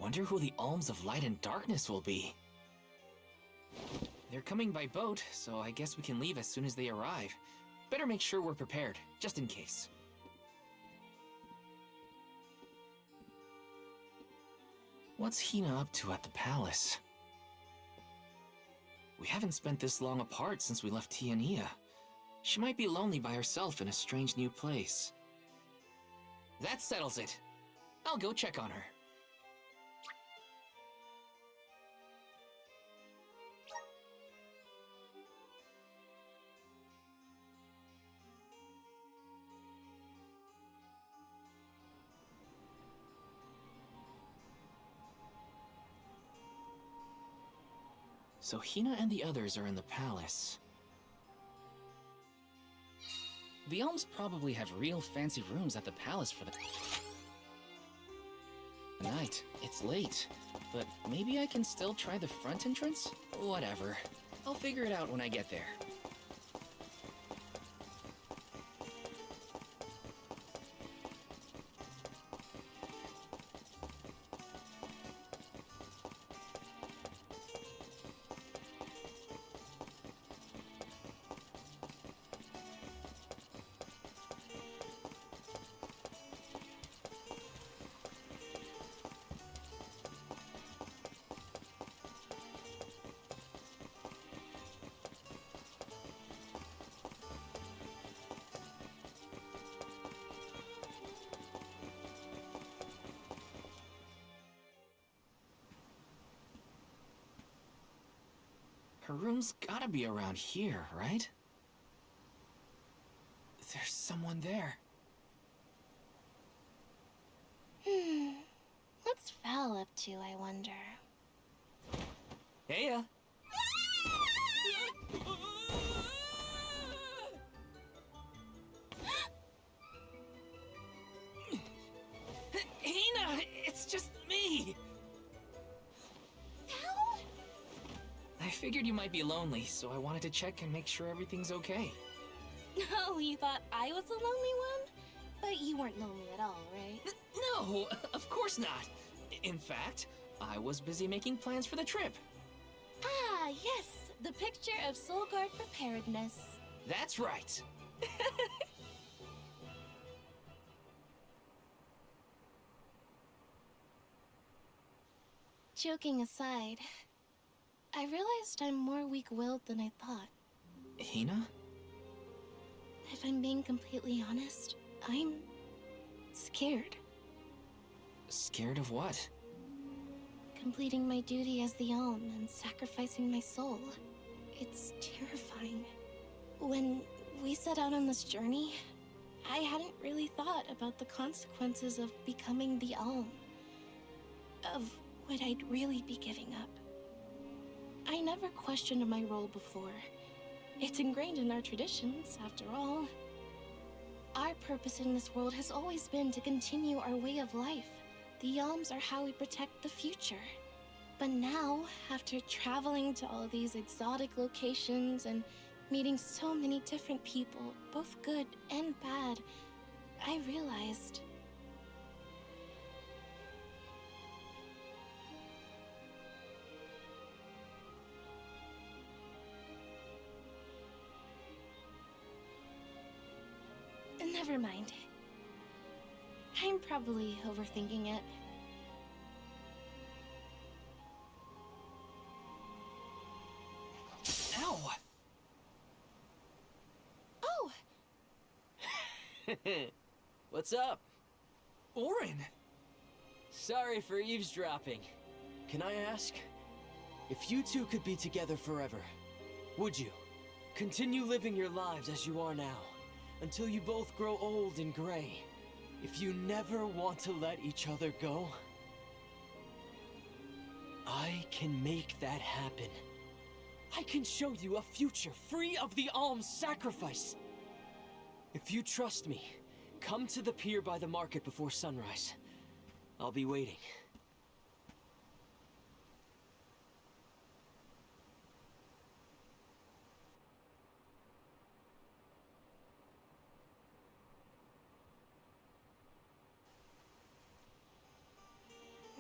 wonder who the alms of light and darkness will be. They're coming by boat, so I guess we can leave as soon as they arrive. Better make sure we're prepared, just in case. What's Hina up to at the palace? We haven't spent this long apart since we left Tiania. She might be lonely by herself in a strange new place. That settles it. I'll go check on her. So Hina and the others are in the palace. The elms probably have real fancy rooms at the palace for the night. It's late, but maybe I can still try the front entrance? Whatever. I'll figure it out when I get there. Her room's gotta be around here, right? There's someone there. What's Val up to, I wonder? Heya! Hina! It's just me! Val? I figured you might be lonely, so I wanted to check and make sure everything's okay. Oh, you thought I was the lonely one? But you weren't lonely at all, right? No, of course not. In fact, I was busy making plans for the trip. Ah, yes, the picture of Soul Guard preparedness. That's right. Joking aside, I realized I'm more weak-willed than I thought. Hina? If I'm being completely honest, I'm scared. Scared of what? Completing my duty as the Alm and sacrificing my soul. It's terrifying. When we set out on this journey, I hadn't really thought about the consequences of becoming the Alm. Of what I'd really be giving up. I never questioned my role before. It's ingrained in our traditions, after all. Our purpose in this world has always been to continue our way of life. The Alms are how we protect the future. But now, after traveling to all these exotic locations and meeting so many different people, both good and bad, I realized... Never mind. I'm probably overthinking it. Ow! Oh! What's up? Orin! Sorry for eavesdropping. Can I ask? If you two could be together forever, would you? Continue living your lives as you are now, until you both grow old and gray. If you never want to let each other go, I can make that happen. I can show you a future free of the alms sacrifice. If you trust me, come to the pier by the market before sunrise. I'll be waiting.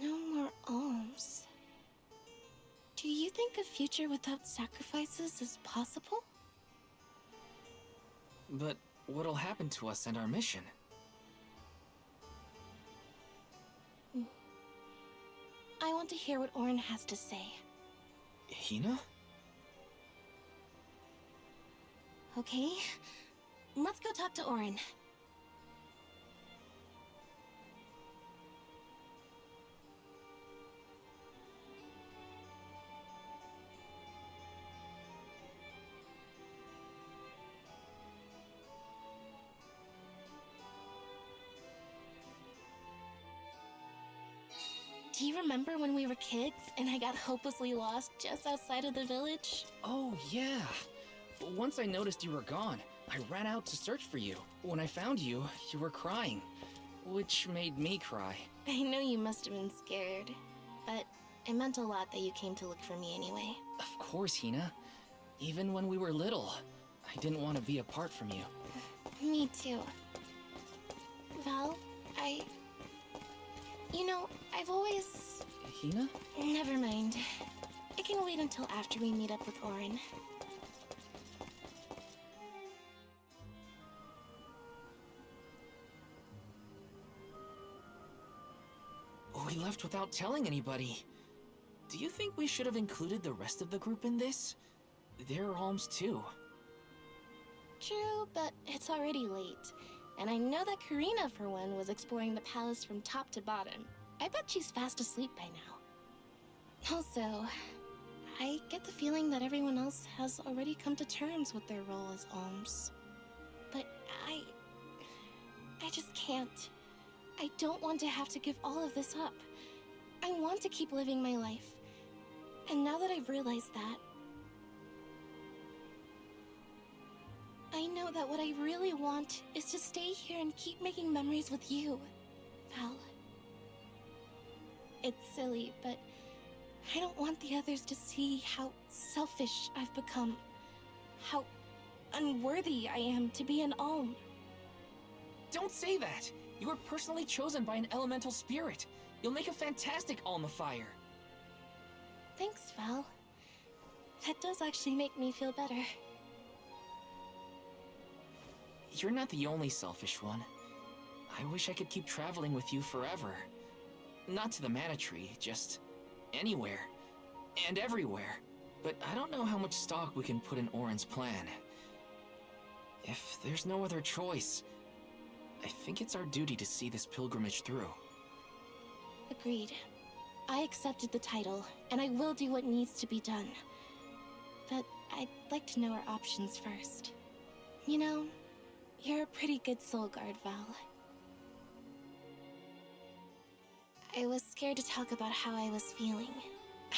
No more you think a future without sacrifices is possible? But what'll happen to us and our mission? I want to hear what Auron has to say. Hina? Okay, let's go talk to Auron. Do you remember when we were kids and I got hopelessly lost just outside of the village? Oh, yeah. Once I noticed you were gone, I ran out to search for you. When I found you, you were crying, which made me cry. I know you must have been scared, but it meant a lot that you came to look for me anyway. Of course, Hina. Even when we were little, I didn't want to be apart from you. Me too. Val, You know, I've always... Hina? Never mind. It can wait until after we meet up with Auron. We left without telling anybody. Do you think we should have included the rest of the group in this? They're alms too. True, but it's already late. And I know that Karina, for one, was exploring the palace from top to bottom. I bet she's fast asleep by now. Also, I get the feeling that everyone else has already come to terms with their role as alms. But I just can't. I don't want to have to give all of this up. I want to keep living my life. And now that I've realized that, I know that what I really want is to stay here and keep making memories with you, Val. It's silly, but I don't want the others to see how selfish I've become. How unworthy I am to be an alm. Don't say that! You were personally chosen by an elemental spirit. You'll make a fantastic almifier. Thanks, Val. That does actually make me feel better. You're not the only selfish one. I wish I could keep traveling with you forever. Not to the Mana Tree, just anywhere. And everywhere. But I don't know how much stock we can put in Auron's plan. If there's no other choice, I think it's our duty to see this pilgrimage through. Agreed. I accepted the title, and I will do what needs to be done. But I'd like to know our options first. You know, you're a pretty good soul guard, Val. I was scared to talk about how I was feeling.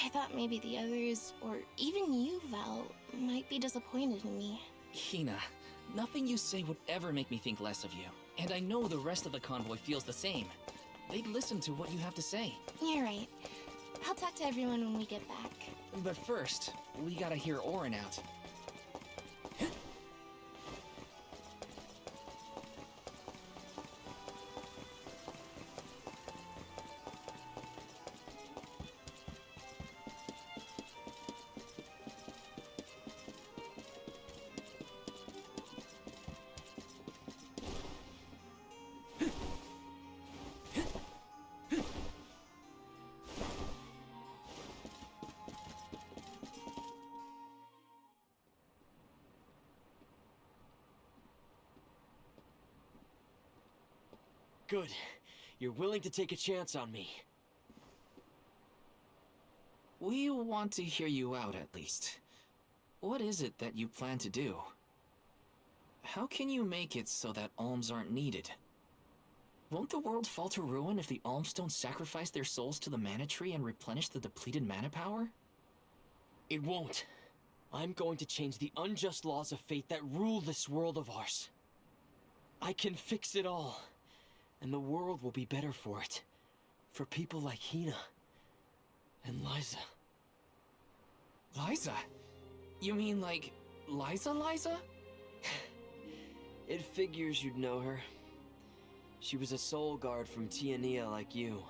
I thought maybe the others, or even you, Val, might be disappointed in me. Hina, nothing you say would ever make me think less of you. And I know the rest of the convoy feels the same. They'd listen to what you have to say. You're right. I'll talk to everyone when we get back. But first, we gotta hear Auron out. Good. You're willing to take a chance on me. We want to hear you out, at least. What is it that you plan to do? How can you make it so that alms aren't needed? Won't the world fall to ruin if the alms don't sacrifice their souls to the Mana Tree and replenish the depleted mana power? It won't. I'm going to change the unjust laws of fate that rule this world of ours. I can fix it all. And the world will be better for it. For people like Hina. And Liza. Liza? You mean like Liza? It figures you'd know her. She was a soul guard from Tiania like you.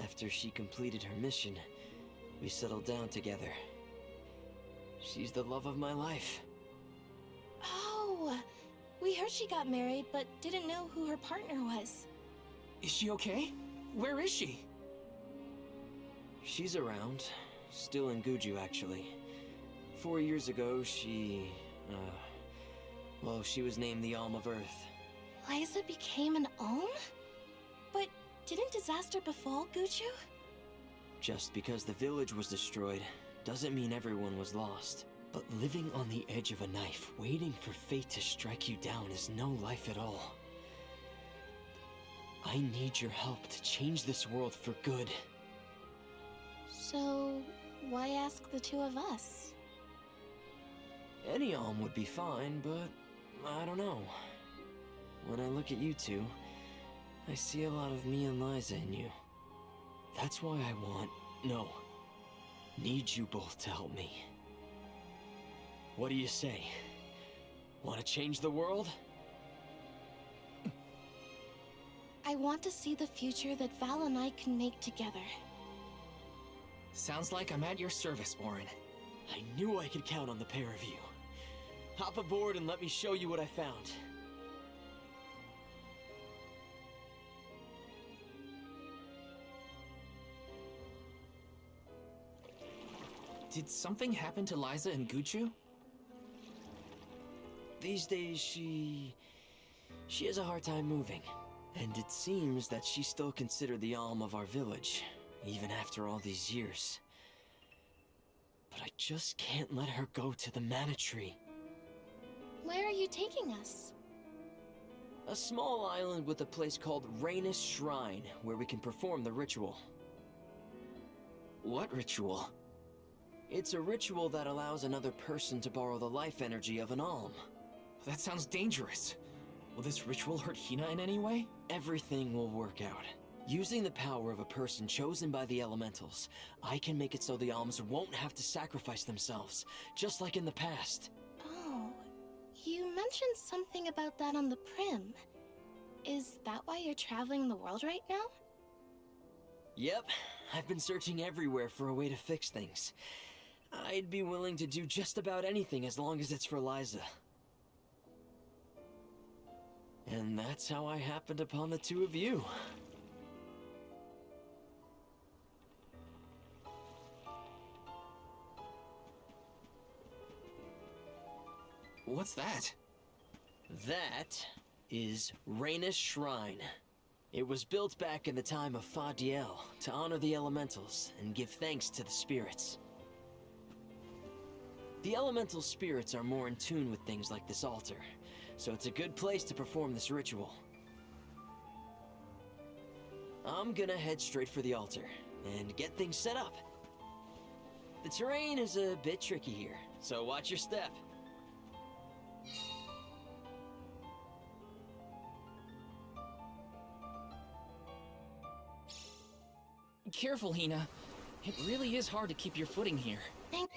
After she completed her mission, We settled down together. She's the love of my life. Oh, we heard she got married, but didn't know who her partner was. Is she okay? Where is she? She's around. Still in Guju, actually. 4 years ago, she was named the Alm of Earth. Liza became an Alm? But didn't disaster befall Guju? Just because the village was destroyed doesn't mean everyone was lost. But living on the edge of a knife, waiting for fate to strike you down is no life at all. I need your help to change this world for good. So, why ask the two of us? Any Alm would be fine, but I don't know. When I look at you two, I see a lot of me and Liza in you. That's why I need you both to help me. What do you say? Want to change the world? I want to see the future that Val and I can make together. Sounds like I'm at your service, Orin. I knew I could count on the pair of you. Hop aboard and let me show you what I found. Did something happen to Liza and Guju? These days, she has a hard time moving. And it seems that she's still considered the Alm of our village, even after all these years. But I just can't let her go to the Mana Tree. Where are you taking us? A small island with a place called Reignus Shrine, where we can perform the ritual. What ritual? It's a ritual that allows another person to borrow the life energy of an Alm. That sounds dangerous. Will this ritual hurt Hina in any way? Everything will work out. Using the power of a person chosen by the elementals, I can make it so the Alms won't have to sacrifice themselves, just like in the past. Oh, you mentioned something about that on the Prim. Is that why you're traveling the world right now? Yep, I've been searching everywhere for a way to fix things. I'd be willing to do just about anything as long as it's for Liza. And that's how I happened upon the two of you. What's that? That is Reignus Shrine. It was built back in the time of Fuyeu to honor the elementals and give thanks to the spirits. The elemental spirits are more in tune with things like this altar, so it's a good place to perform this ritual. I'm gonna head straight for the altar and get things set up. The terrain is a bit tricky here, so watch your step. Careful, Hina. It really is hard to keep your footing here. Thank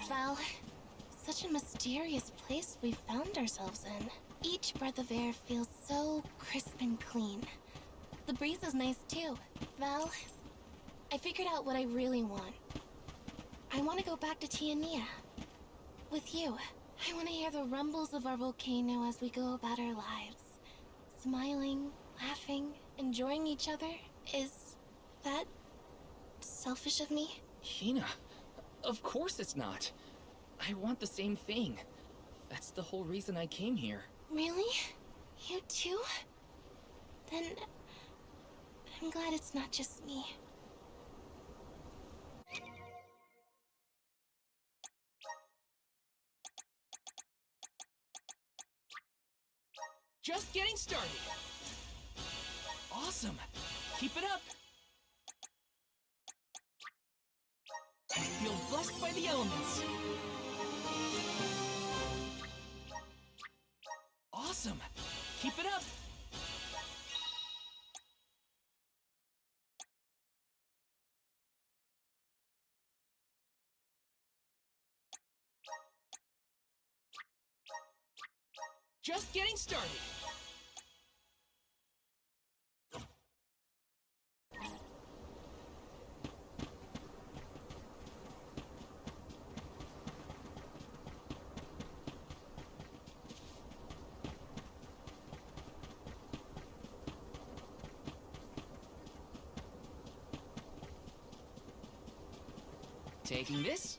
Val, such a mysterious place we found ourselves in. Each breath of air feels so crisp and clean. The breeze is nice too. Val, I figured out what I really want. I want to go back to Tiania. With you. I want to hear the rumbles of our volcano as we go about our lives. Smiling, laughing, enjoying each other. Is that selfish of me? Hina, of course it's not. I want the same thing. That's the whole reason I came here. Really? You too? Then I'm glad it's not just me. Just getting started. Awesome. Keep it up. I feel blessed by the elements. Awesome. Keep it up. Just getting started. Taking this.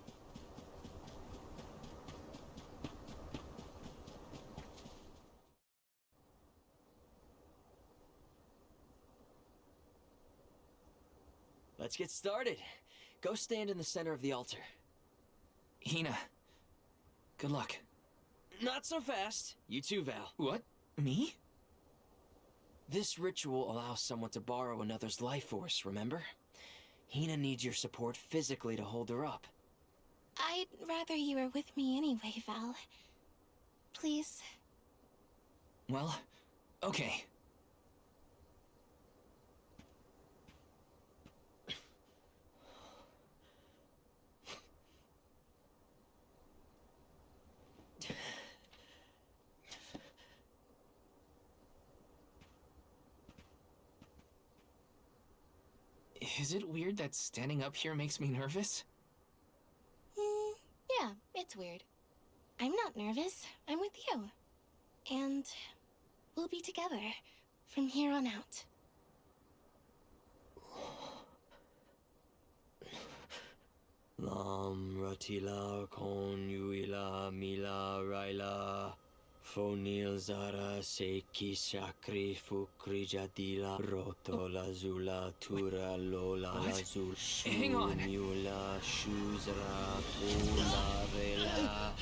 Let's get started. Go stand in the center of the altar. Hina, good luck. Not so fast. You too, Val. What? Me? This ritual allows someone to borrow another's life force, remember? Hina needs your support physically to hold her up. I'd rather you were with me anyway, Val. Please. Well, okay. Is it weird that standing up here makes me nervous? Yeah, it's weird. I'm not nervous. I'm with you. And we'll be together from here on out. Lam ratila kon yuila mila raila fonil zara seki shakri fukri jadila roto lazula tura lola What? lazul Hang on. mula shuzra pula rela.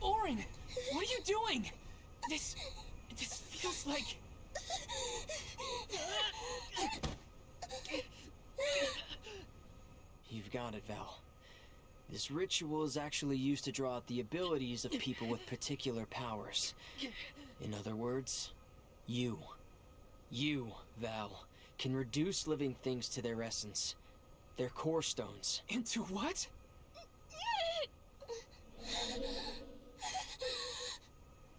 Orin, what are you doing? This feels like... You've got it, Val. This ritual is actually used to draw out the abilities of people with particular powers. In other words, you, Val, can reduce living things to their essence. Their core stones. Into what?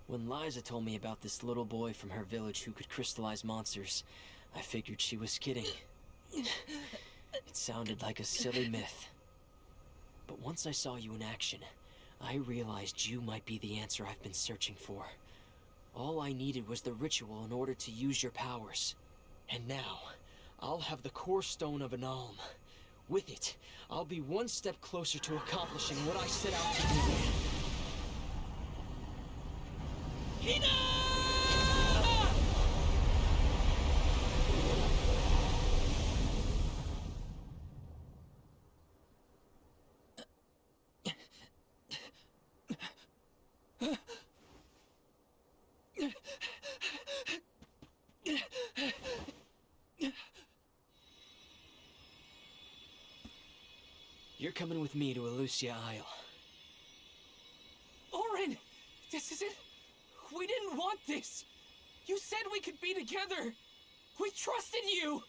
When Liza told me about this little boy from her village who could crystallize monsters, I figured she was kidding. It sounded like a silly myth. But once I saw you in action, I realized you might be the answer I've been searching for. All I needed was the ritual in order to use your powers. And now, I'll have the core stone of an alm. With it, I'll be one step closer to accomplishing what I set out to do. Hina! You're coming with me to Elusia Isle. Orin, this isn't... We didn't want this. You said we could be together. We trusted you.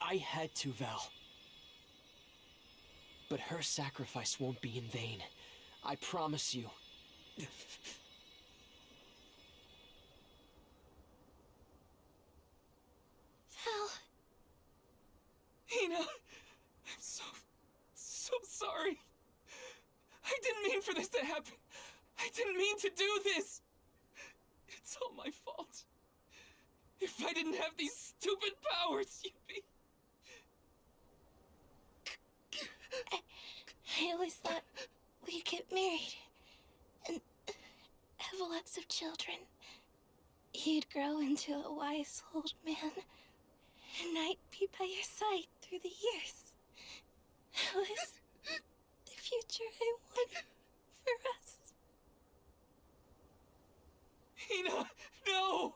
I had to, Val. But her sacrifice won't be in vain. I promise you. Val. Hina, I'm so sorry. I didn't mean for this to happen. I didn't mean to do this. It's all my fault. If I didn't have these stupid powers, you'd be... I always thought we'd get married and have lots of children. You'd grow into a wise old man, and I'd be by your side through the years. That was the future I wanted for us. Hina, no!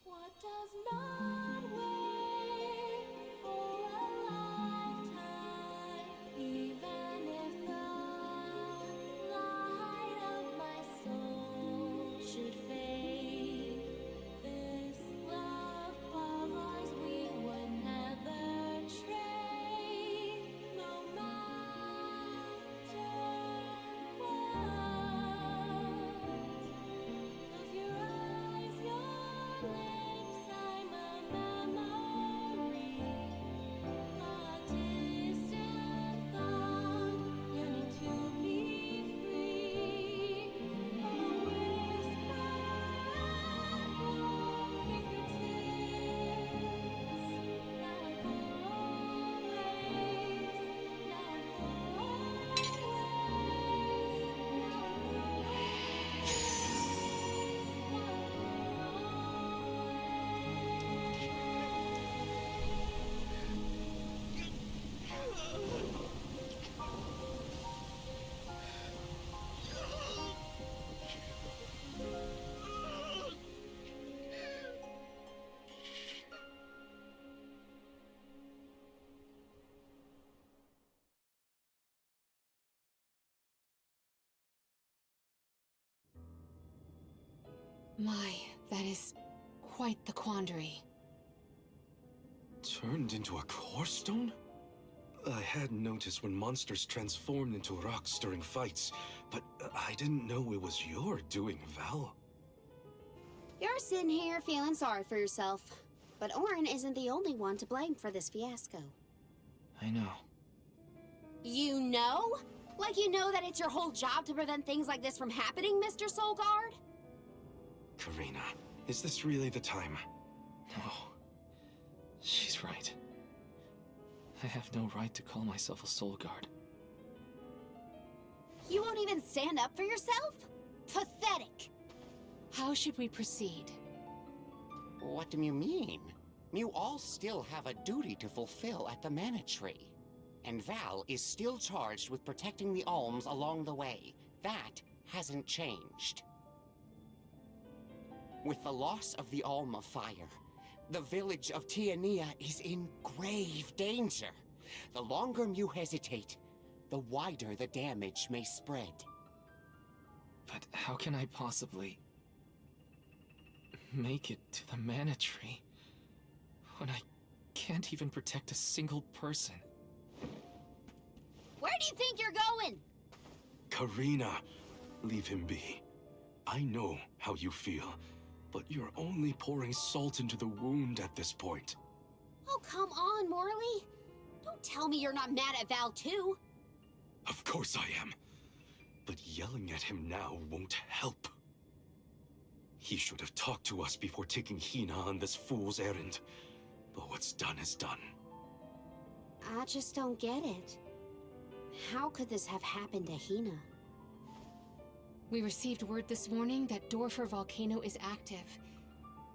What does not wait for a lifetime, even if the light of my soul should fade? This love of ours we would never trade, no matter what. Close your eyes, your lips, I'm a memory, a distant thought, yearning to be free, a whisper at your fingertips, now and for always, now and for always, now My, that is quite the quandary. Turned into a core stone? I had noticed when monsters transformed into rocks during fights, but I didn't know it was your doing, Val. You're sitting here feeling sorry for yourself. But Orin isn't the only one to blame for this fiasco. I know. You know? Like you know that it's your whole job to prevent things like this from happening, Mr. Soulguard? Karina, is this really the time? No. She's right. I have no right to call myself a soul guard. You won't even stand up for yourself? Pathetic! How should we proceed? What do you mean? You all still have a duty to fulfill at the Mana Tree. And Val is still charged with protecting the Alms along the way. That hasn't changed. With the loss of the Alm of Fire, the village of Tiania is in grave danger. The longer you hesitate, the wider the damage may spread. But how can I possibly make it to the Mana Tree when I can't even protect a single person? Where do you think you're going? Karina, leave him be. I know how you feel, but you're only pouring salt into the wound at this point. Oh, come on, Morley. Don't tell me you're not mad at Val, too. Of course I am. But yelling at him now won't help. He should have talked to us before taking Hina on this fool's errand. But what's done is done. I just don't get it. How could this have happened to Hina? We received word this morning that Dorfer volcano is active.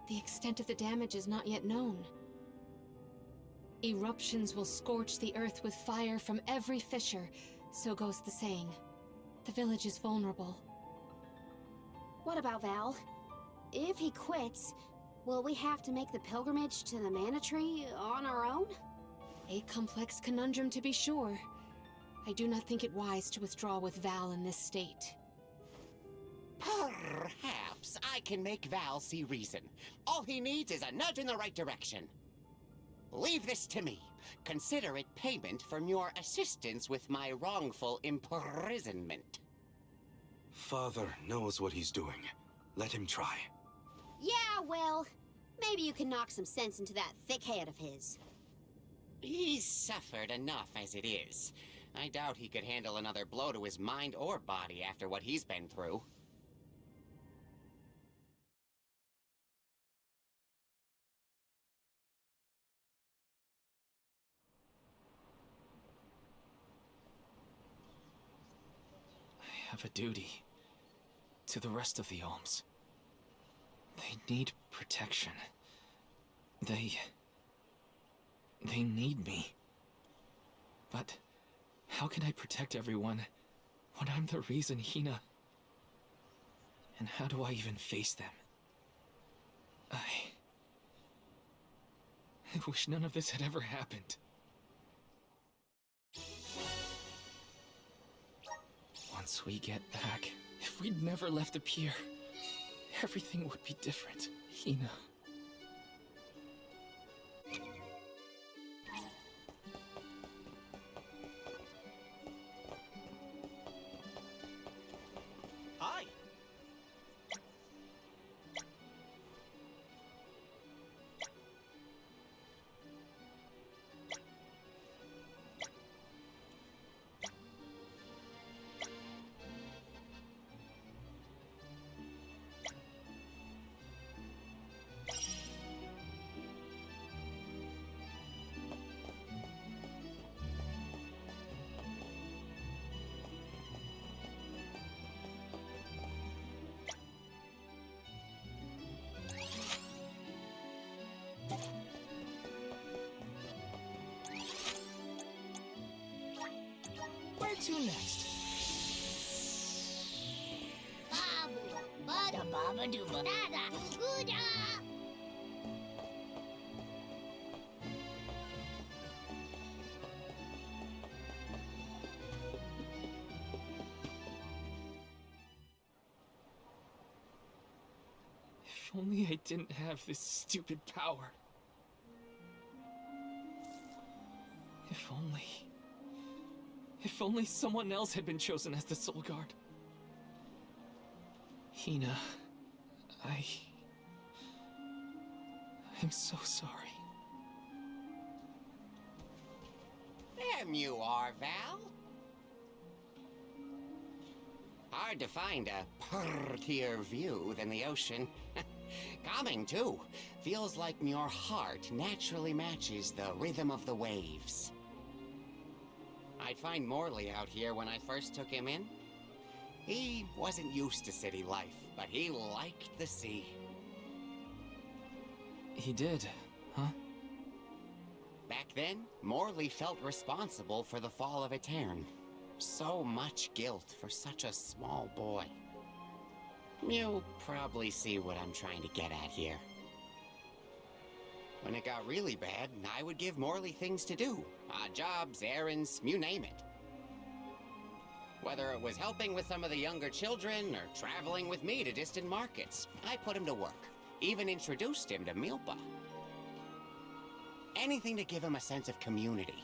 The extent of the damage is not yet known. Eruptions will scorch the earth with fire from every fissure, so goes the saying. The village is vulnerable. What about Val? If he quits, will we have to make the pilgrimage to the Mana Tree on our own? A complex conundrum to be sure. I do not think it wise to withdraw with Val in this state. Perhaps I can make Val see reason. All he needs is a nudge in the right direction. Leave this to me. Consider it payment from your assistance with my wrongful imprisonment. Father knows what he's doing. Let him try. Yeah, well, maybe you can knock some sense into that thick head of his. He's suffered enough as it is. I doubt he could handle another blow to his mind or body after what he's been through. have a duty to the rest of the Alms. They need protection. They need me. But how can I protect everyone when I'm the reason Hina... And how do I even face them? I wish none of this had ever happened. Once we get back, if we'd never left the pier, everything would be different, Hina. Hi! Where to next? Babu, bada baba duba dada, gooda. If only I didn't have this stupid power. If only... If only someone else had been chosen as the Soul Guard. Hina, I'm so sorry. There you are, Val. Hard to find a prettier view than the ocean. Calming, too. Feels like your heart naturally matches the rhythm of the waves. I'd find Morley out here when I first took him in. He wasn't used to city life, but he liked the sea. He did, huh? Back then, Morley felt responsible for the fall of Etern. So much guilt for such a small boy. You probably see what I'm trying to get at here. When it got really bad, I would give Morley things to do. Odd jobs, errands, you name it. Whether it was helping with some of the younger children, or traveling with me to distant markets, I put him to work. Even introduced him to Milpa. Anything to give him a sense of community.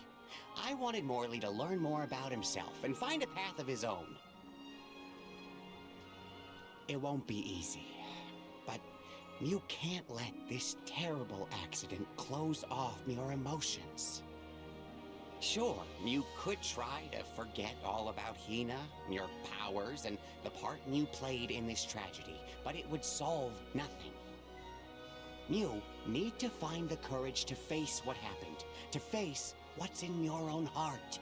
I wanted Morley to learn more about himself and find a path of his own. It won't be easy, but you can't let this terrible accident close off your emotions. Sure, you could try to forget all about Hina, your powers, and the part you played in this tragedy, but it would solve nothing. You need to find the courage to face what happened, to face what's in your own heart.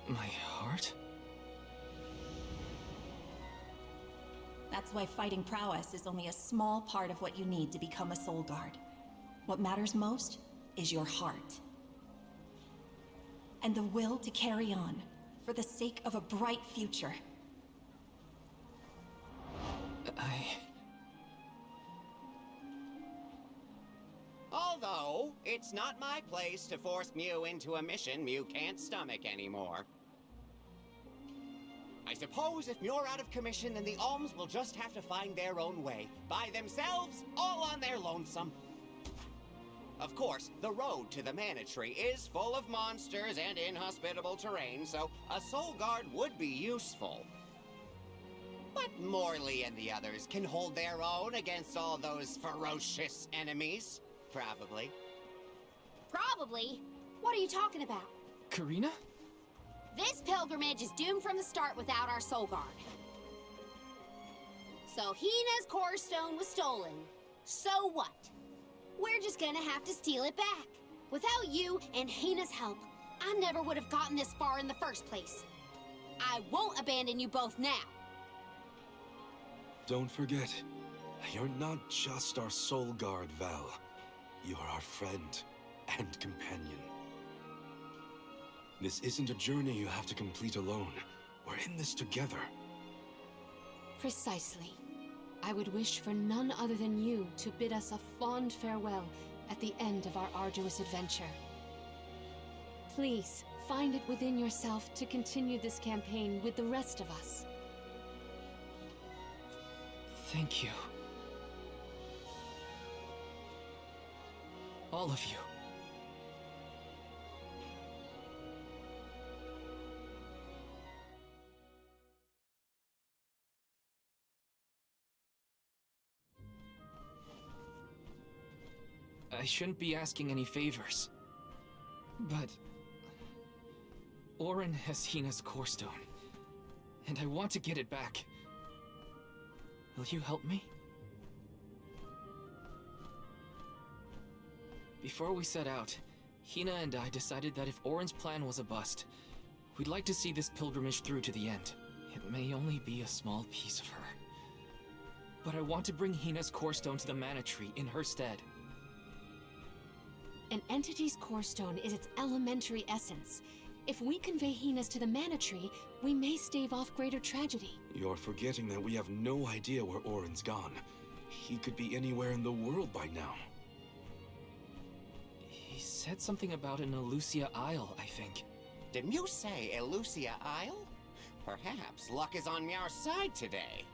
My heart? That's why fighting prowess is only a small part of what you need to become a Soul Guard. What matters most is your heart. And the will to carry on, for the sake of a bright future. Although, it's not my place to force Mew into a mission Mew can't stomach anymore. I suppose if Muir out of commission, then the Alms will just have to find their own way. By themselves, all on their lonesome. Of course, the road to the Mana Tree is full of monsters and inhospitable terrain, so a Soul Guard would be useful. But Morley and the others can hold their own against all those ferocious enemies. Probably. Probably? What are you talking about? Karina? This pilgrimage is doomed from the start without our Soul Guard. So Hina's core stone was stolen. So what? We're just gonna have to steal it back. Without you and Hina's help, I never would have gotten this far in the first place. I won't abandon you both now. Don't forget, you're not just our soul guard, Val. You are our friend and companion. This isn't a journey you have to complete alone. We're in this together. Precisely. I would wish for none other than you to bid us a fond farewell at the end of our arduous adventure. Please, find it within yourself to continue this campaign with the rest of us. Thank you. All of you. I shouldn't be asking any favors, but Auron has Hina's core stone, and I want to get it back. Will you help me? Before we set out, Hina and I decided that if Auron's plan was a bust, we'd like to see this pilgrimage through to the end. It may only be a small piece of her, but I want to bring Hina's core stone to the Mana Tree in her stead. An entity's core stone is its elementary essence. If we convey Hina's to the Mana Tree, we may stave off greater tragedy. You're forgetting that we have no idea where Auron's gone. He could be anywhere in the world by now. He said something about an Elusia Isle, I think. Didn't you say Elusia Isle? Perhaps luck is on our side today.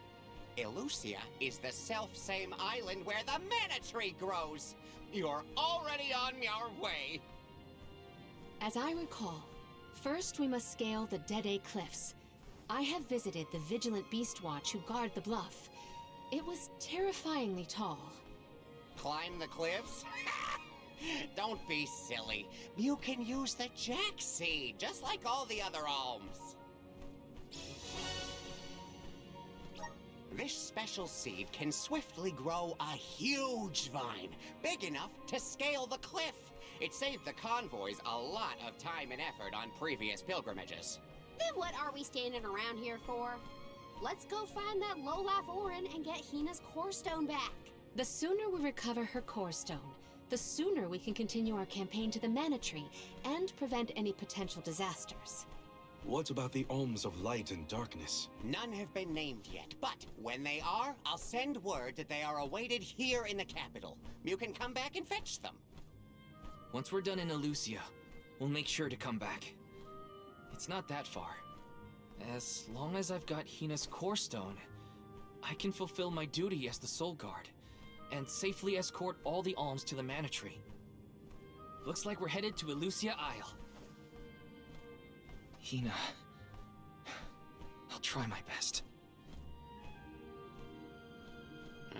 Elusia is the self-same island where the Mana Tree grows. You're already on your way. As I recall, first we must scale the Dead Cliffs. I have visited the Vigilant Beast Watch who guard the bluff. It was terrifyingly tall. Climb the cliffs? Don't be silly. You can use the Jack Seed, just like all the other alms. This special seed can swiftly grow a huge vine, big enough to scale the cliff. It saved the convoys a lot of time and effort on previous pilgrimages. Then what are we standing around here for? Let's go find that lowlife Auron and get Hina's core stone back. The sooner we recover her core stone, the sooner we can continue our campaign to the Mana Tree and prevent any potential disasters. What about the alms of light and darkness? None have been named yet, but when they are, I'll send word that they are awaited here in the capital. You can come back and fetch them. Once we're done in Elusia, we'll make sure to come back. It's not that far. As long as I've got Hina's core stone, I can fulfill my duty as the Soul Guard and safely escort all the alms to the Mana Tree. Looks like we're headed to Elusia Isle. Hina, I'll try my best.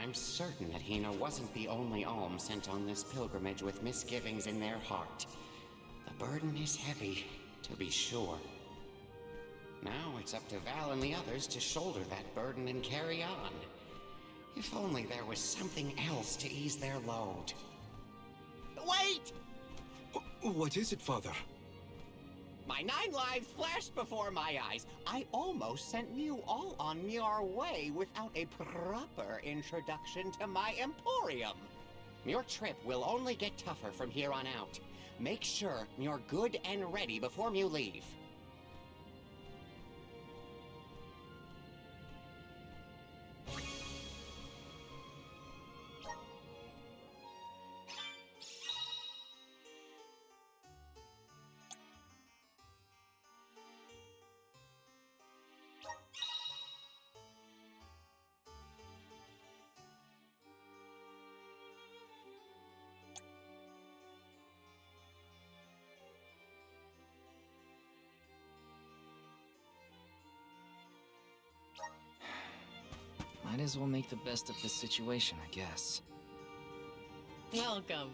I'm certain that Hina wasn't the only alm sent on this pilgrimage with misgivings in their heart. The burden is heavy, to be sure. Now it's up to Val and the others to shoulder that burden and carry on. If only there was something else to ease their load. Wait! What is it, Father? My 9 lives flashed before my eyes. I almost sent you all on your way without a proper introduction to my emporium. Your trip will only get tougher from here on out. Make sure you're good and ready before you leave. Might as well make the best of this situation, I guess. Welcome.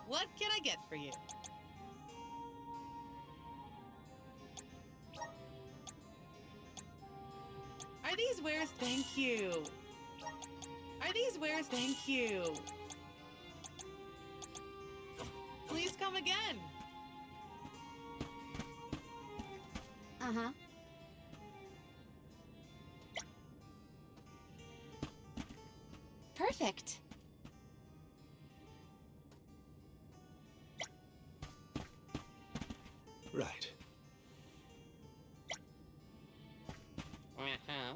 What can I get for you? Are these wares? Thank you. Are these wares? Thank you. Please come again. Uh-huh. Perfect. Right. Uh-huh.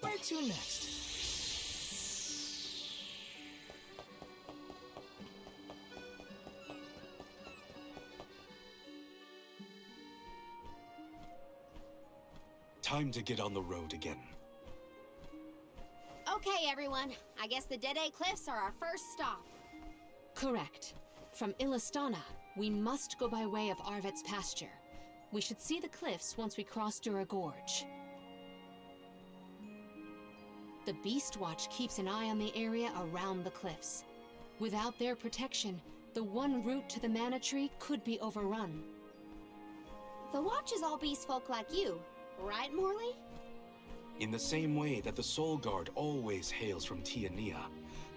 Where to next? Time to get on the road again. Okay, everyone. I guess the Dead Cliffs are our first stop. Correct. From Illistana, we must go by way of Ahrvet's Pasture. We should see the cliffs once we cross Dura Gorge. The Beast Watch keeps an eye on the area around the cliffs. Without their protection, the one route to the Mana Tree could be overrun. The Watch is all beast folk like you, right, Morley? In the same way that the Soul Guard always hails from Tiania,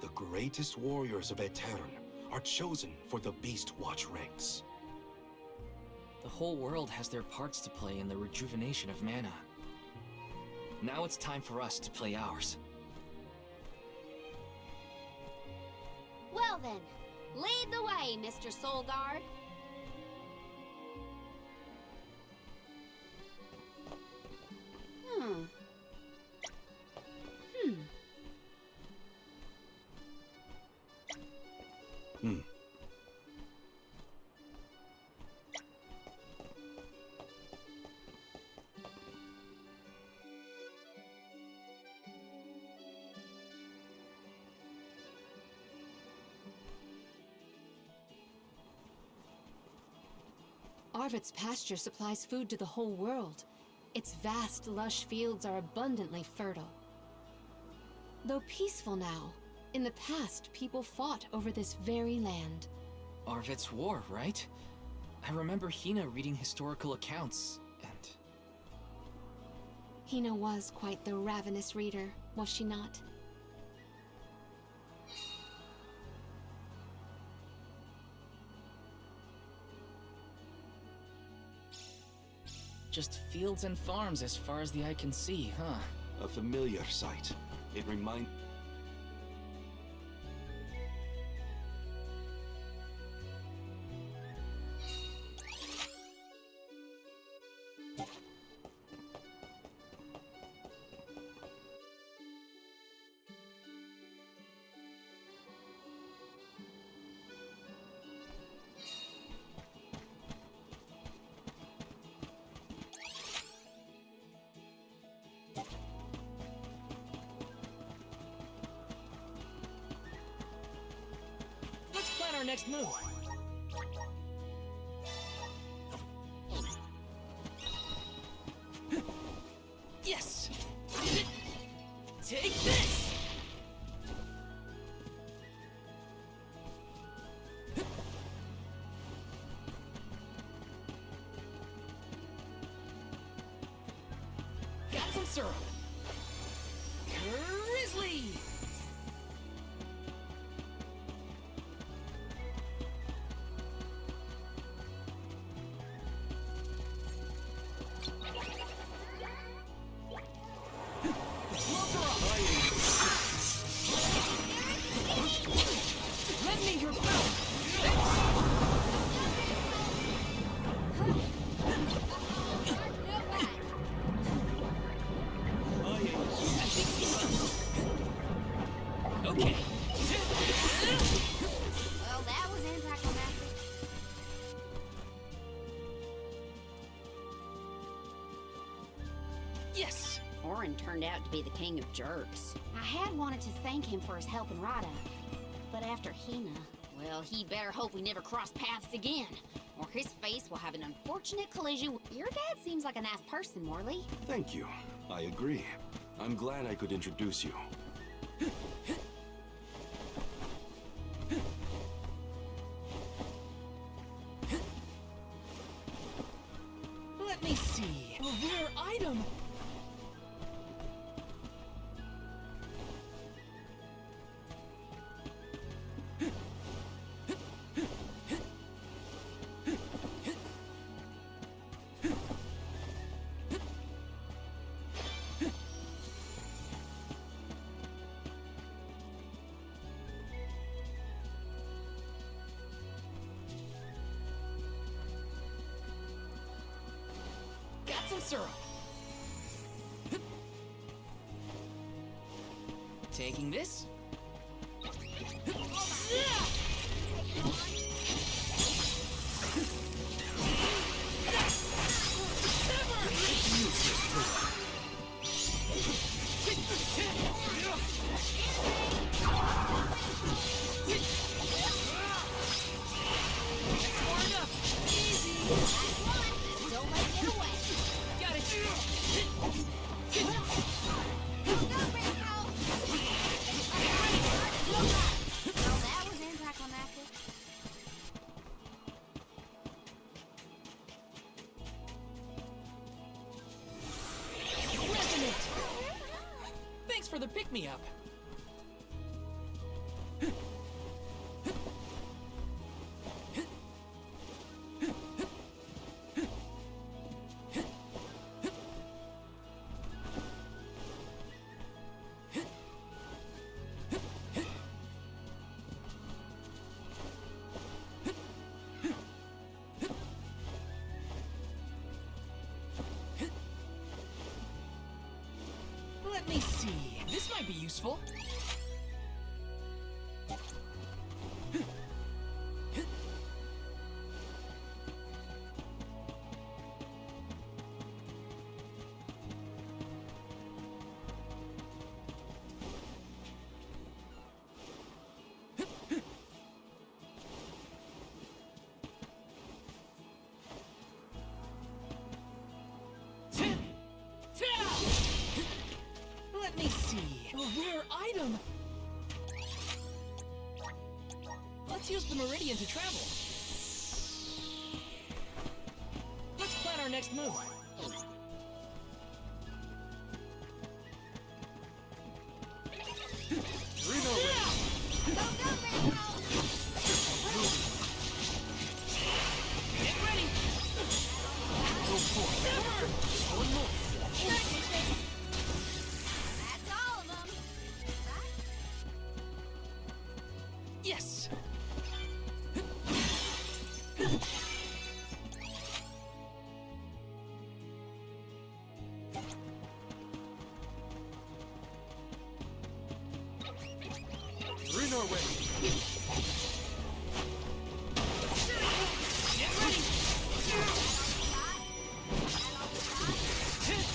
the greatest warriors of Aetern are chosen for the Beast Watch ranks. The whole world has their parts to play in the rejuvenation of mana. Now it's time for us to play ours. Well then, lead the way, Mr. Soul Guard. Ahrvet's Pasture supplies food to the whole world. Its vast, lush fields are abundantly fertile. Though peaceful now, in the past people fought over this very land. Ahrvet's war, right? I remember Hina reading historical accounts, and... Hina was quite the ravenous reader, was she not? Just fields and farms as far as the eye can see, huh? A familiar sight. It reminds... Let's plan our next move. Yes! Take this! Got some syrup. Grizzly! Lend me your belt! Aaron turned out to be the king of jerks. I had wanted to thank him for his help in Rada, but after Hina, well, he better hope we never cross paths again, or his face will have an unfortunate collision. Your dad seems like a nice person, Morley. Thank you. I agree. I'm glad I could introduce you. Let me see. A rare item. Got some syrup. Taking this. Don't let it get away. Got it. Well, that was anticlimactic. Resonant. Thanks for the pick-me-up. Let me see. This might be useful. Let me see. A rare item. Let's use the meridian to travel. Let's plan our next move. Get ready. Go for it. One more. That's all of them. Yes. Reno ready. Get ready.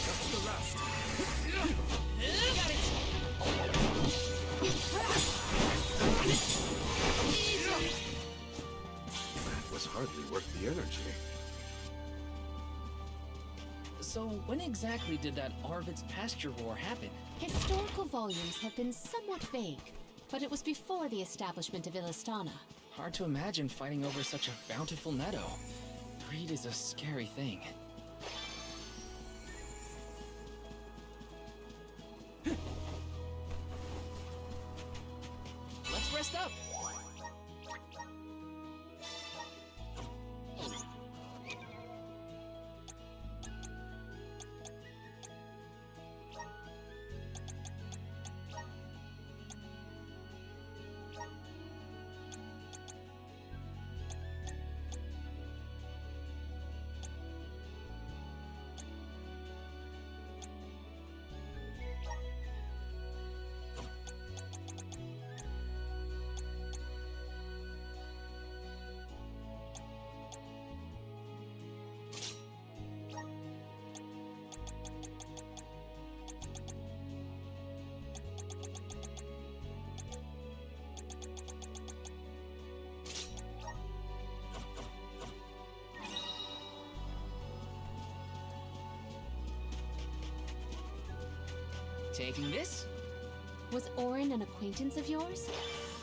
That's the rest. Got it. That was hardly worth the energy. So when exactly did that Ahrvet's Pasture War happen? Historical volumes have been somewhat vague, but it was before the establishment of Illistana. Hard to imagine fighting over such a bountiful meadow. Greed is a scary thing. Let's rest up. Taking this? Was Orin an acquaintance of yours?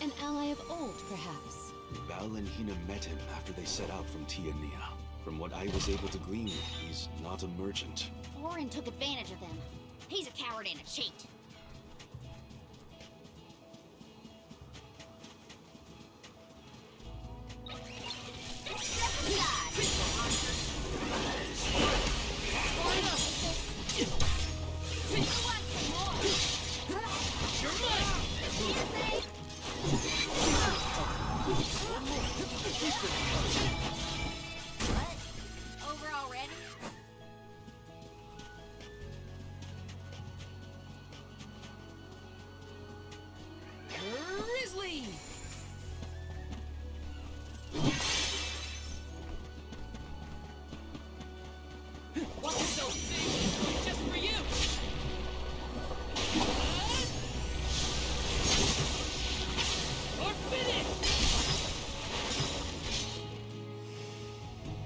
An ally of old, perhaps? Val and Hina met him after they set out from Tiania. From what I was able to glean, he's not a merchant. Orin took advantage of them. He's a coward and a cheat. Step aside, little monster. Line up. You want some more? You're mine! Anything? What? Over already? Grizzly! Watch yourself, Zig! Just for you! Or finish!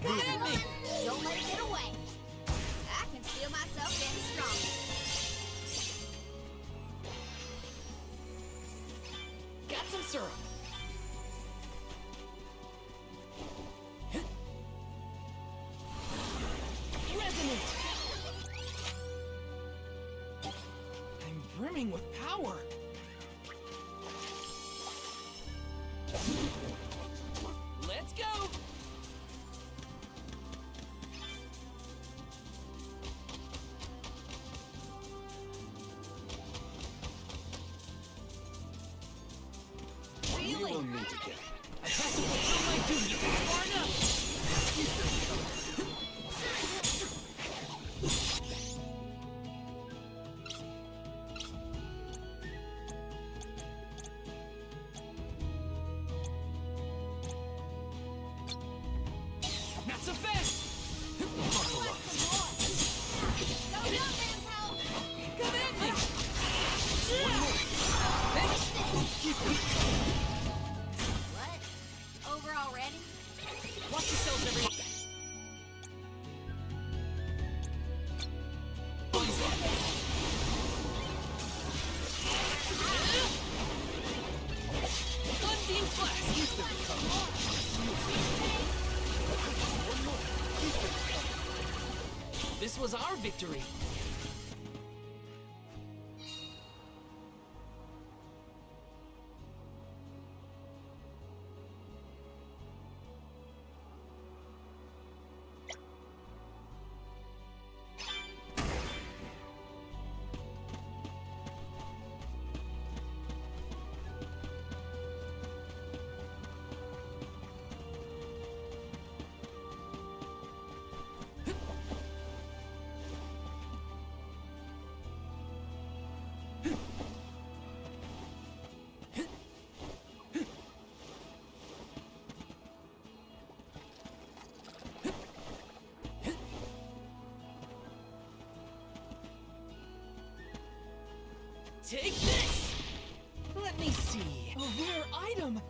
Come at me! Don't let it get away. I can feel myself getting stronger. Got some syrup. Resonant! I'm brimming with power. Let's go! You Really? will meet again. I have to fulfill my duty far enough. Not so fast! Buckle up. Go jump in, bro! Come at me! What? Over already? Watch yourselves, everyone! Undine Flask! This was our victory! Take this! Let me see. A rare item!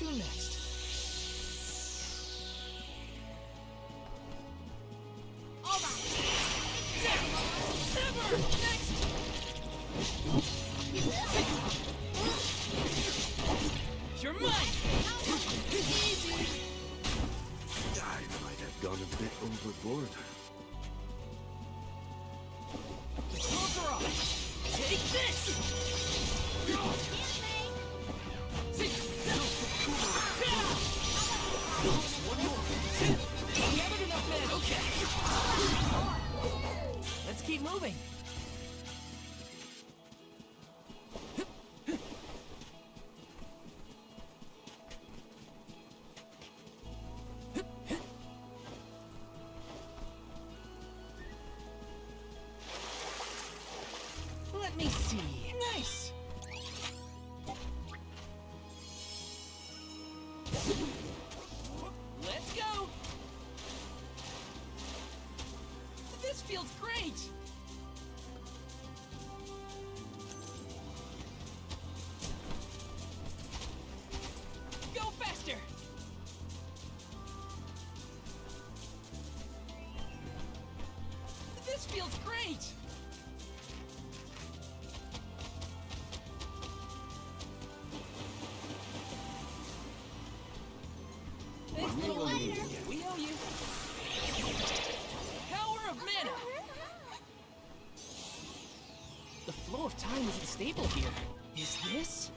to next? All right. Never! Next! You're mine! Easy! I might have gone a bit overboard. The clothes are off! Take this! Gathered enough men! Okay! Let's keep moving! Let me see. Nice! Let's go! This feels great! Go faster! This feels great! Thanks, little lady. We owe you. Power of mana! The flow of time isn't stable here. Is this?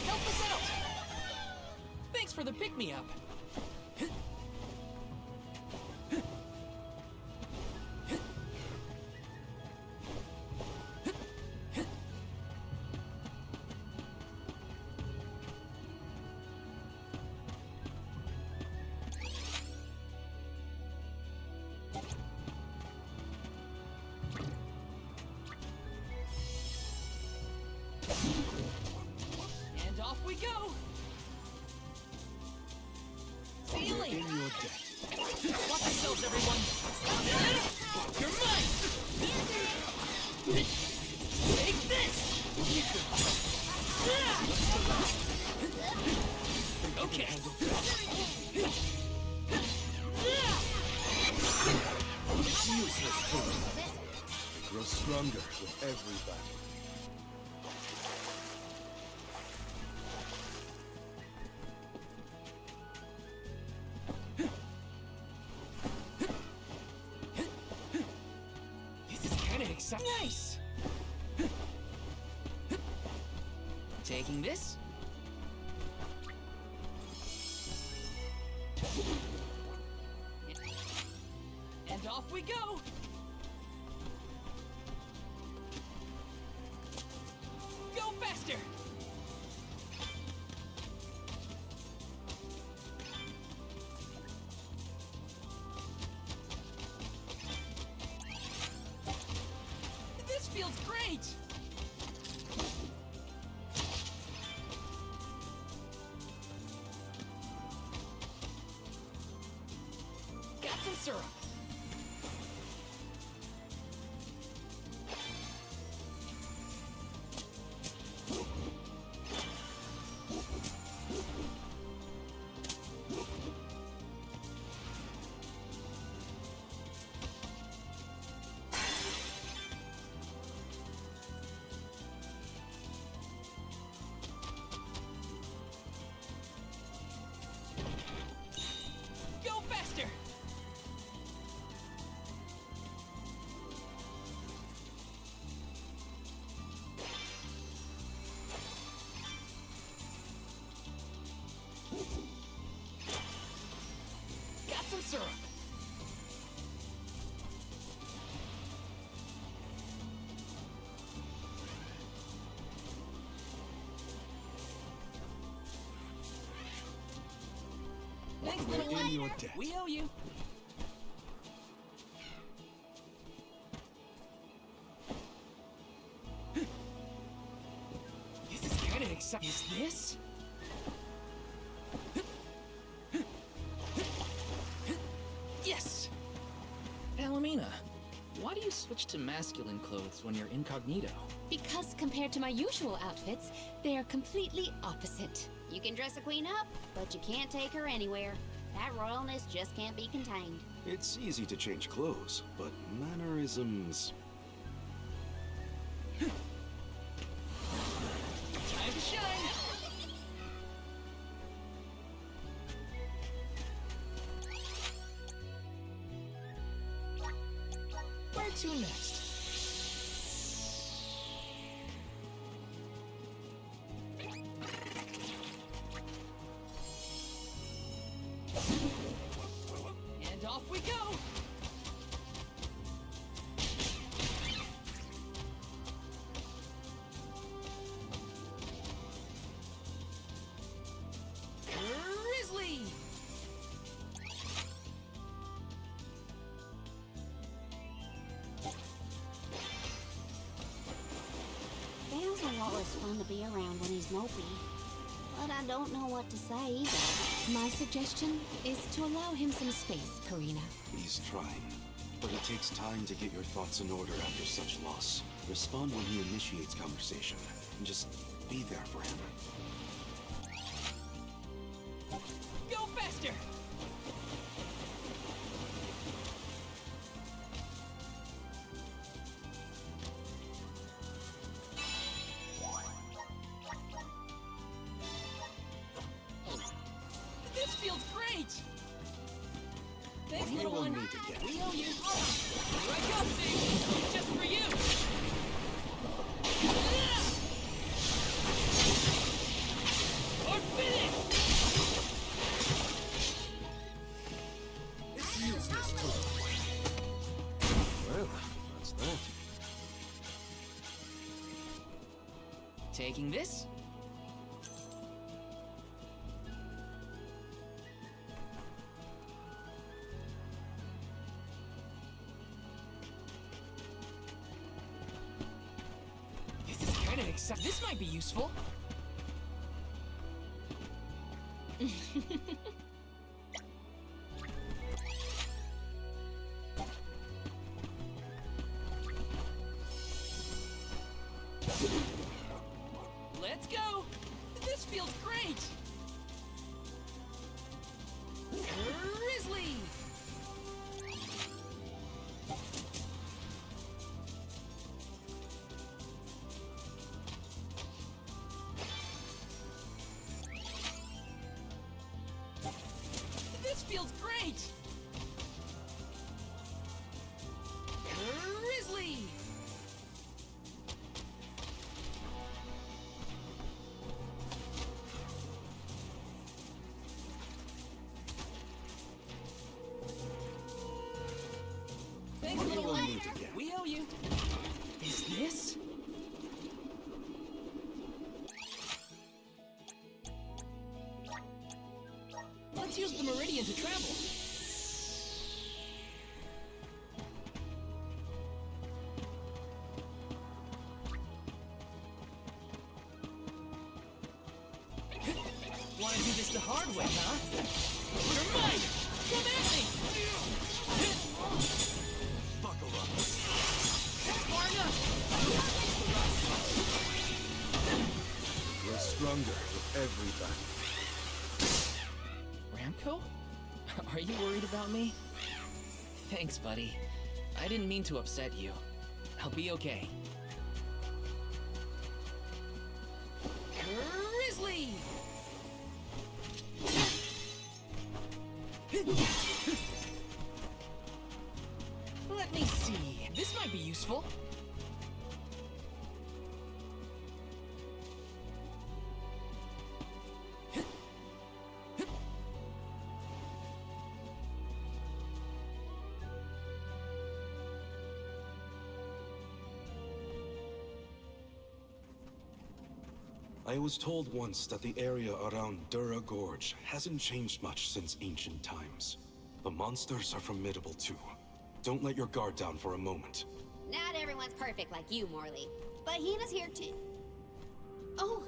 Help us out! Thanks for the pick-me-up. And off we go! Ceiling! In your debt. Watch yourselves, everyone! You're mine! Take this! Okay. It's useless, Tor. It grows stronger with every battle. This is kind of exciting. Nice! Taking this? And off we go! Go faster! This feels great! Got some syrup. Go faster! Got some syrup. Thanks, little We're in one. your debt. We owe you. This is kind of exciting. Is this? Yes! Palomina, why do you you switch to masculine clothes when you're incognito? Because compared to my usual outfits, they are completely opposite. You can dress a queen up, but you can't take her anywhere. That royalness just can't be contained. It's easy to change clothes, but mannerisms... Time to shine! Where to next? And off we go! Grizzly! Val's always fun to be around when he's mopey. But I don't know what to say either. My suggestion is to allow him some space, Karina. He's trying. But it takes time to get your thoughts in order after such loss. Respond when he initiates conversation. And just be there for him. Go faster! This feels great! Thanks, We little will one. meet again. We owe you. Here I come, Zeke! Just for you! Or finish! It's useless to... Well, that's that. Taking this? This is kind of exciting. This might be useful. Let's go! This feels great! Grizzly! This feels great! Grizzly! Thanks, We little will one. meet again. We owe you. Is this? Let's use the meridian to travel. Want to do this the hard way, huh? You're mine! Come at me! Buckle up. That's far enough! You're stronger with every battle. Ramco? Are you worried about me? Thanks, buddy. I didn't mean to upset you. I'll be okay. Grizzly! Let me see. This might be useful. I was told once that the area around Dura Gorge hasn't changed much since ancient times. The monsters are formidable too. Don't let your guard down for a moment. Not everyone's perfect like you, Morley. But Hina's here too. Oh,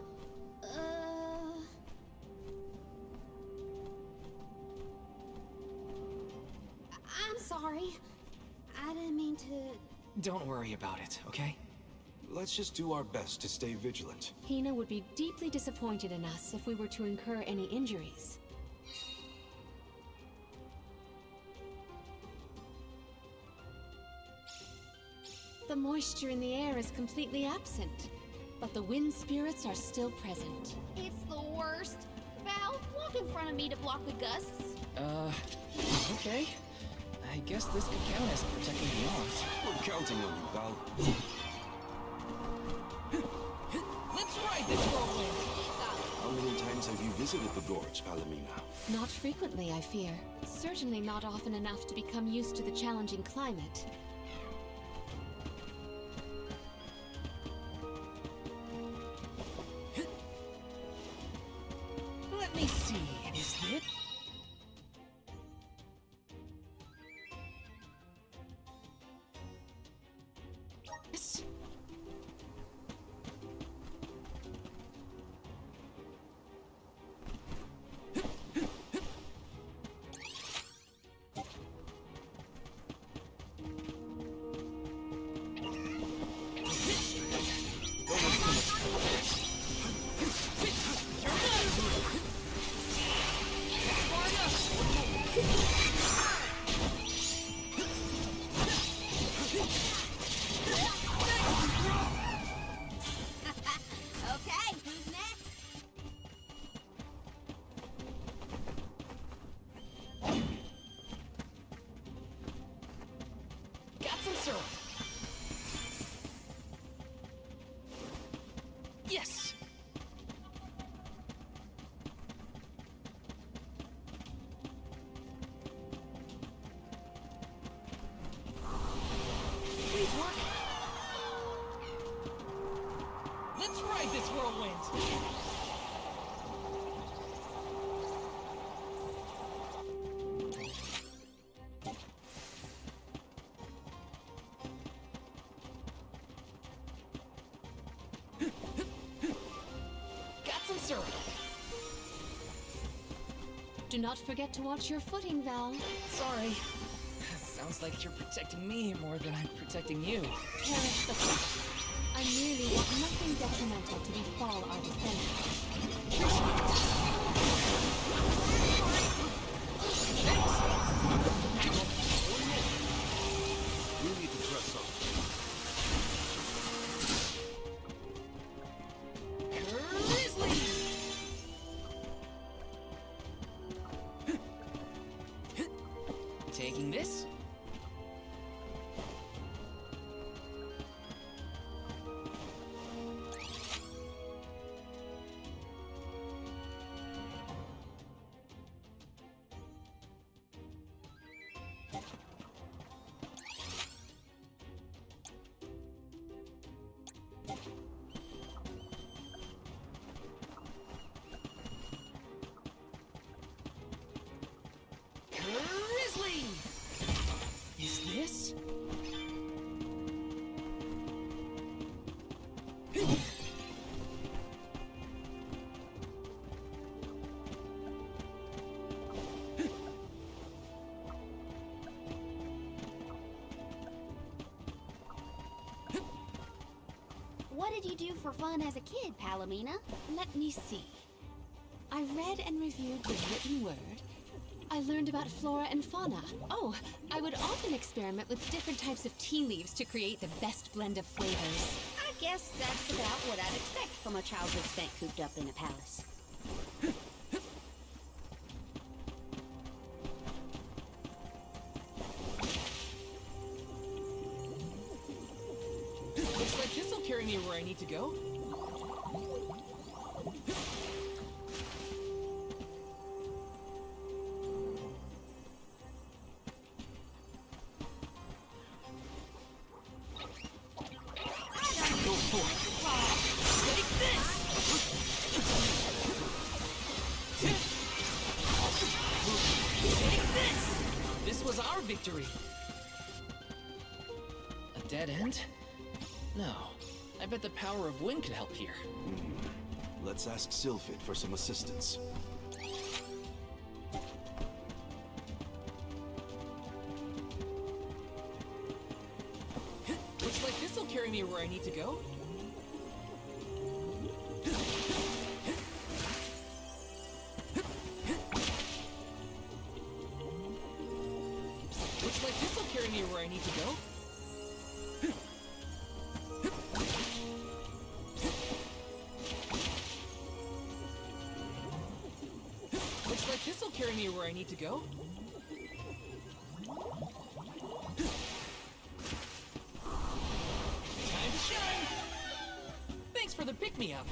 I'm sorry. I didn't mean to... Don't worry about it, okay? Let's just do our best to stay vigilant. Hina would be deeply disappointed in us if we were to incur any injuries. The moisture in the air is completely absent, but the wind spirits are still present. It's the worst. Val, walk in front of me to block the gusts. Okay. I guess this could count as protecting the arms. We're counting on you, Val. Let's ride this whirlwind! How many times have you visited the gorge, Palomina? Not frequently, I fear. Certainly not often enough to become used to the challenging climate. Let me see, is it? This? Okay, who's next? Got some syrup. Yes. Please work. Let's ride this whirlwind. Got some syrup. Do not forget to watch your footing, Val. Sorry. Sounds like you're protecting me more than I'm protecting you. Perish the flesh. I merely want nothing detrimental to befall our defenders. We need to press on. Grizzly! Taking this? Grizzly! Is this? What did you do for fun as a kid, Palomina? Let me see. I read and reviewed the written word. I learned about flora and fauna. Oh, I would often experiment with different types of tea leaves to create the best blend of flavors. I guess that's about what I'd expect from a childhood spent cooped up in a palace. Looks like this'll carry me where I need to go. Go for it. Take this! Take this! This was our victory. A dead end? No. I bet the power of wind could help here. Let's ask Sylphid for some assistance. need to go? Looks like this'll carry me where I need to go. Looks like this'll carry me where I need to go. Time to shine! Thanks for the pick-me-up.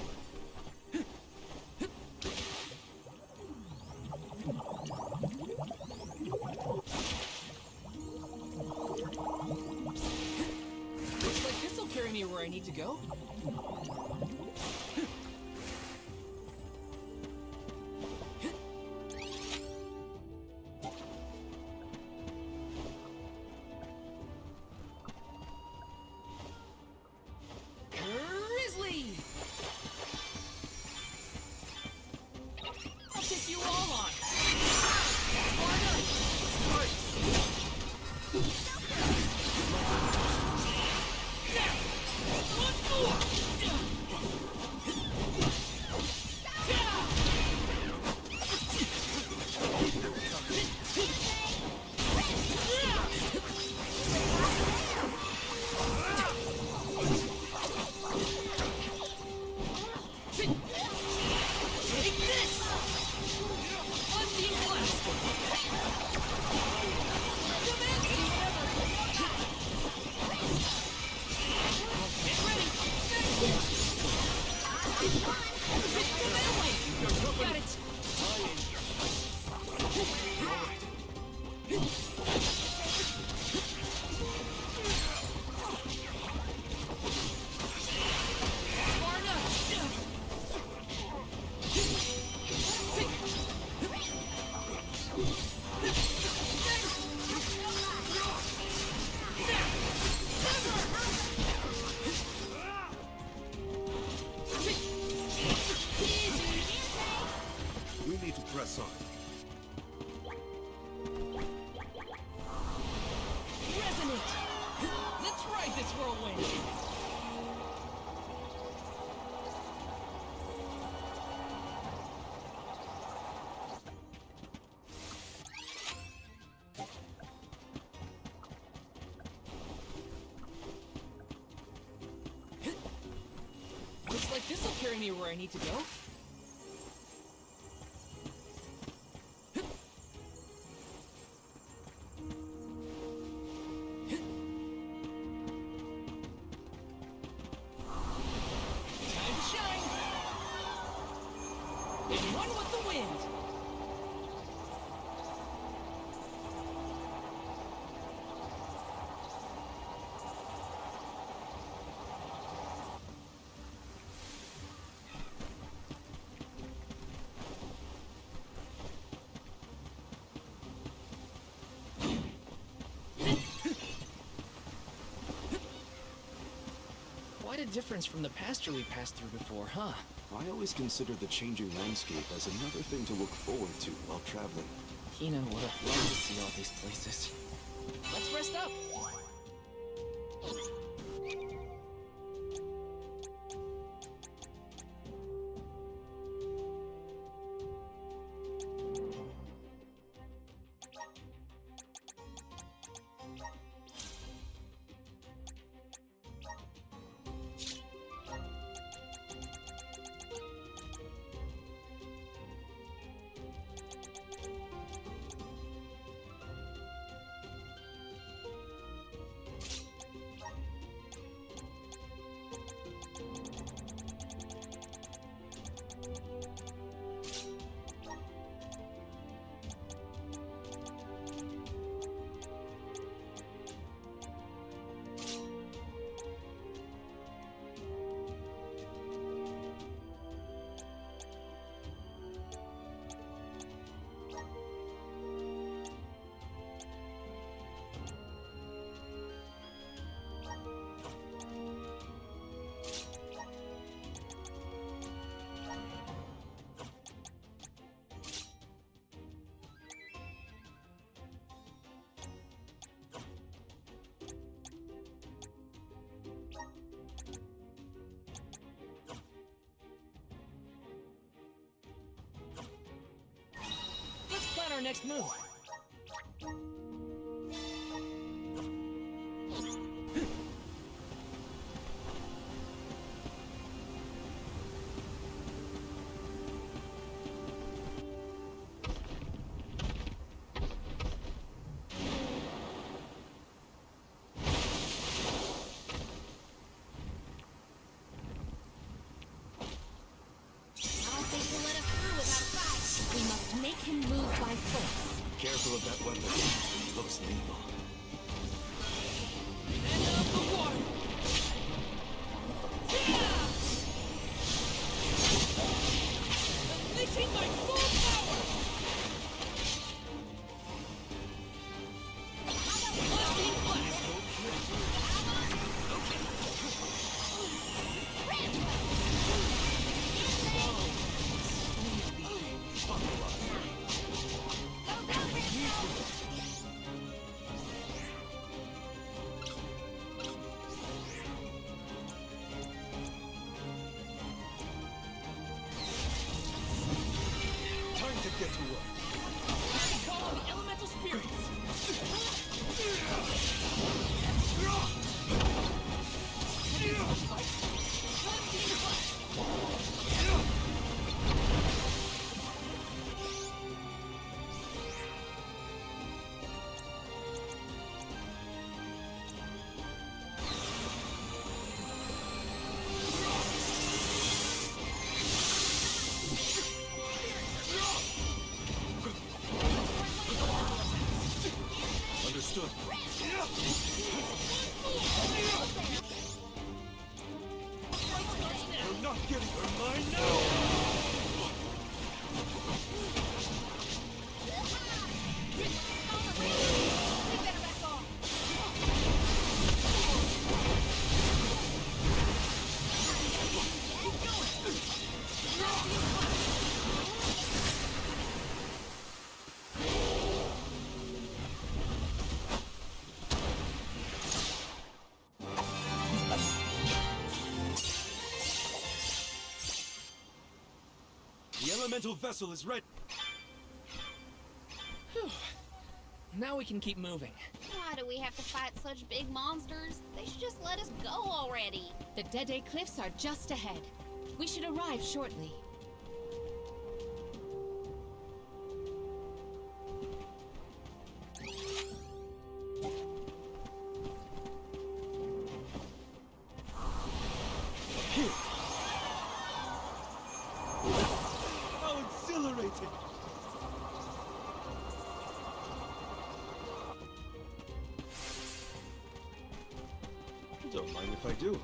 Looks like this'll carry me where I need to go. Grizzly! I'll take you all on. Sparta! Take this! Unbeam blast! Demand me Get ready! Got it! We need to press on. Resonant! Let's ride this whirlwind! Looks like this'll carry me where I need to go. Time to shine! And one with the wind! Quite a difference from the pasture we passed through before, huh? I always consider the changing landscape as another thing to look forward to while traveling. Hina would have loved to see all these places. Let's rest up! our next move? We must make him move by force. Careful of that weapon. It looks lethal. And out the water! Unleashing my full power! Lightning flash! Time to get to work. Call on the elemental spirits! Understood. You're not getting her mine now! The elemental vessel is ready. Now we can keep moving. Why do we have to fight such big monsters? They should just let us go already. The Dede Cliffs are just ahead. We should arrive shortly. How exhilarating! Don't mind if I do.